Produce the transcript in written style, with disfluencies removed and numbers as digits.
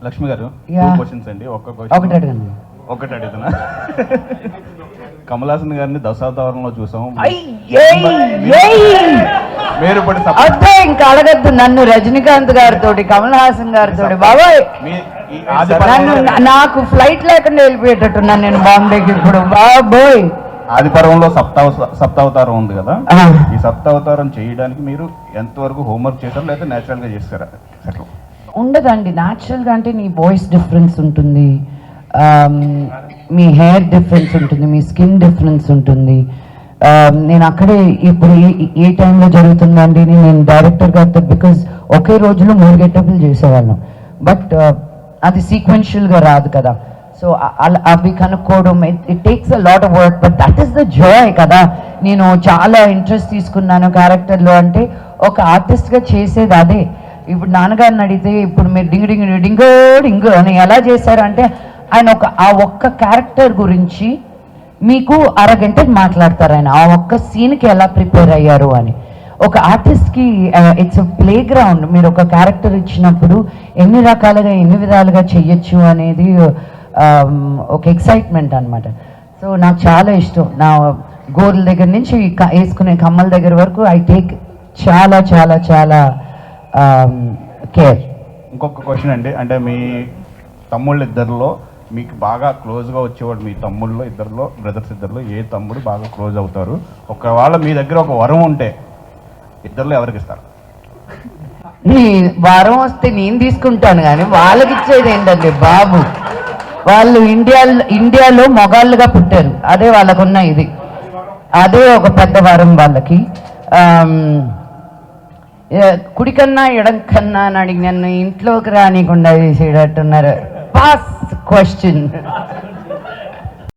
లక్ష్మి గారు క్వశ్చన్స్ అండి. ఒకటి అడుగుతున్నా. కమల్ హాసన్ గారిని దశావతారంలో చూసాం. మీరు ఇంకా అడగద్దు నన్ను రజనీకాంత్ గారితో, కమల్ హాసన్ గారితో. బాబాయ్ నాకు ఫ్లైట్ లేకుండా వెళ్ళిపోయేటట్టున్నాను నేను బాంబేకి ఇప్పుడు. బాబోయ్ ఆదిపర్వంలో సప్తావతారం ఉంది కదా, ఈ సప్తావతారం చేయడానికి మీరు ఎంతవరకు హోంవర్క్ చేశారు లేదా నేచురల్ గా చేస్తారా? ఉండదండి, న్యాచురల్గా అంటే నీ వాయిస్ డిఫరెన్స్ ఉంటుంది, మీ హెయిర్ డిఫరెన్స్ ఉంటుంది, మీ స్కిన్ డిఫరెన్స్ ఉంటుంది. నేను అక్కడే ఇప్పుడు ఏ టైంలో జరుగుతుందండి నేను డైరెక్టర్ గారితో, బికాజ్ ఒకే రోజులో 3 గెటప్లు చేసేవాళ్ళం. బట్ అది సీక్వెన్షియల్గా రాదు కదా, సో అవి కనుక్కోవడం it takes a lot of work. But that is the Joy కదా. నేను చాలా ఇంట్రెస్ట్ తీసుకున్నాను క్యారెక్టర్లో, అంటే ఒక ఆర్టిస్ట్గా చేసేది అదే. ఇప్పుడు నాన్నగారిని అడిగితే ఇప్పుడు మీరు డింగు డింగు డింగో డింగు అని ఎలా చేశారంటే, ఆయన ఆ ఒక్క క్యారెక్టర్ గురించి మీకు అరగంట మాట్లాడతారు. ఆయన ఆ ఒక్క సీన్కి ఎలా ప్రిపేర్ అయ్యారు అని. ఒక ఆర్టిస్ట్కి ఇట్స్ ప్లే గ్రౌండ్. మీరు ఒక క్యారెక్టర్ ఇచ్చినప్పుడు ఎన్ని రకాలుగా ఎన్ని విధాలుగా చెయ్యొచ్చు అనేది ఒక ఎక్సైట్మెంట్ అనమాట. సో నాకు చాలా ఇష్టం. నా గోర్ల దగ్గర నుంచి వేసుకునే కమ్మల దగ్గర వరకు ఐ టేక్ చాలా చాలా చాలా కేర్. ఇంకొక క్వశ్చన్ అండి, అంటే మీ తమ్ముళ్ళు ఇద్దరిలో మీకు బాగా క్లోజ్గా వచ్చేవాడు, మీ తమ్ముళ్ళు ఇద్దరిలో బ్రదర్స్ ఇద్దరిలో ఏ తమ్ముడు బాగా క్లోజ్ అవుతారు? ఒకవేళ మీ దగ్గర ఒక వరం ఉంటే ఇద్దరిలో ఎవరికి ఇస్తారు? నీ వరం వస్తే నేను తీసుకుంటాను, కానీ వాళ్ళకి ఇచ్చేది ఏంటండి బాబు. వాళ్ళు ఇండియాలో మొగాళ్ళుగా పుట్టారు, అదే వాళ్ళకున్న ఇది, అదే ఒక పెద్ద వరం వాళ్ళకి. కుడికన్నా ఎడం కన్నా అని అడిగి నన్ను ఇంట్లోకి రానికుండా చేసేటట్టున్నారు. Pass question.